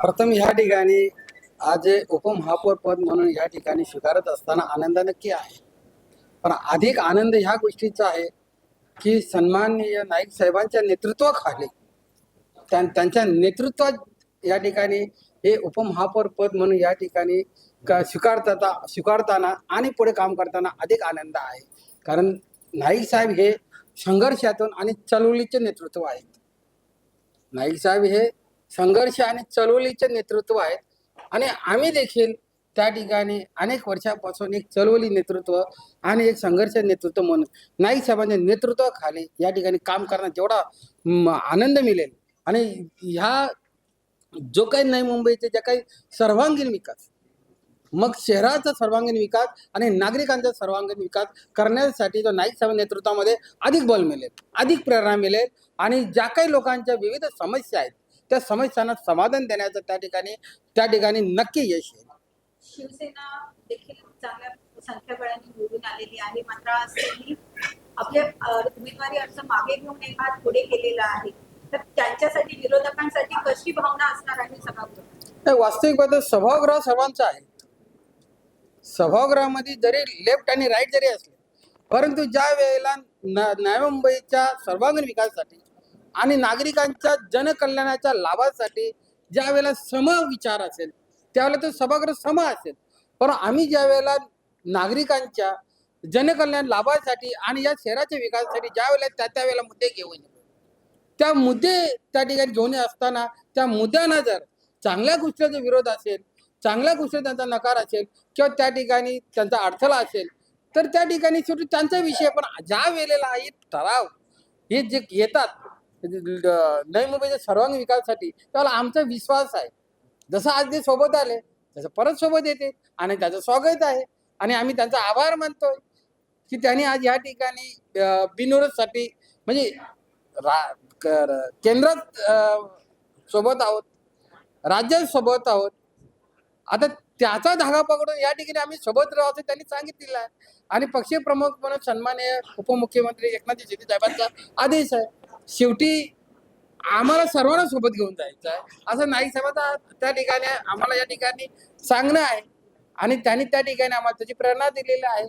प्रथम ह्या ठिकाणी आज हे उपमहापौर पद म्हणून या ठिकाणी स्वीकारत असताना आनंद नक्की आहे. पण अधिक आनंद ह्या गोष्टीचा आहे की सन्माननीय नाईक साहेबांच्या नेतृत्वाखाली त्यांच्या नेतृत्वात या ठिकाणी हे उपमहापौर पद म्हणून या ठिकाणी स्वीकारताना आणि पुढे काम करताना अधिक आनंद आहे. कारण नाईक साहेब हे संघर्षातून आणि चळवळीचे नेतृत्व आहेत. नाईक साहेब हे संघर्ष आणि चळवळीचे नेतृत्व आहेत आणि आम्ही देखील त्या ठिकाणी अनेक वर्षापासून एक चळवळी नेतृत्व आणि एक संघर्ष नेतृत्व म्हणून नाईक साहेबांच्या नेतृत्वाखाली या ठिकाणी काम करण्यात जेवढा आनंद मिळेल आणि ह्या जो काही नवी मुंबईचे जे काही सर्वांगीण विकास, मग शहराचा सर्वांगीण विकास आणि नागरिकांचा सर्वांगीण विकास करण्यासाठी जो नाईक साहेब नेतृत्वामध्ये अधिक बल मिळेल, अधिक प्रेरणा मिळेल आणि ज्या काही लोकांच्या विविध समस्या आहेत त्या समस्यांना समाधान देण्याचं त्या ठिकाणी नक्की यश येईल. शिवसेना देखील चांगल्या संख्याबळाने निवडून आलेली आहे, मात्र आज त्यांनी आपले उमेदवारी अर्ज मागे घेऊन एक हात पुढे केलेला आहे. तर त्यांच्यासाठी विरोधकांसाठी कशी भावना असणार आहे सभागृहात? वास्तविक पाहता सभागृह सर्वांचा आहे. सभागृहामध्ये जरी लेफ्ट आणि राईट जरी असले, परंतु ज्या वेळेला नवी मुंबईच्या सर्वांगीण विकासासाठी आणि नागरिकांच्या जनकल्याणाच्या लाभासाठी ज्या वेळेला सम विचार असेल त्यावेळेला तो सभागृह सम असेल. पण आम्ही ज्या वेळेला नागरिकांच्या जनकल्याण लाभासाठी आणि या शहराच्या विकासासाठी ज्या वेळेला त्या वेळेला मुद्दे घेऊन येतो, त्या मुद्दे त्या ठिकाणी घेऊन असताना त्या मुद्द्यांना जर चांगल्या गोष्टीचा विरोध असेल, चांगल्या गोष्टी त्यांचा नकार असेल किंवा त्या ठिकाणी त्यांचा अडथळा असेल तर त्या ठिकाणी शेवटी त्यांचा विषय. पण ज्या वेळेला हे ठराव हे जे येतात नवी मुंबईच्या सर्वांगीण विकासासाठी त्याला आमचा विश्वास आहे. जसं आज ते सोबत आले तसं परत सोबत येते आणि त्याचं स्वागत आहे आणि आम्ही त्यांचा आभार मानतोय की त्यांनी आज या ठिकाणी बिनविरोधसाठी म्हणजे केंद्रात सोबत आहोत, राज्यात सोबत आहोत. आता त्याचा धागा पकडून या ठिकाणी आम्ही सोबत राहू असं त्यांनी सांगितलेलं आहे आणि पक्षीय प्रमुख म्हणून सन्माननीय उपमुख्यमंत्री एकनाथ शिंदे साहेबांचा आदेश आहे. शेवटी आम्हाला सर्वांना सोबत घेऊन जायचं आहे असं नाईक साहेबांचा त्या ठिकाणी आम्हाला या ठिकाणी सांगणं आहे आणि त्यांनी त्या ठिकाणी आम्हाला त्याची प्रेरणा दिलेली आहे.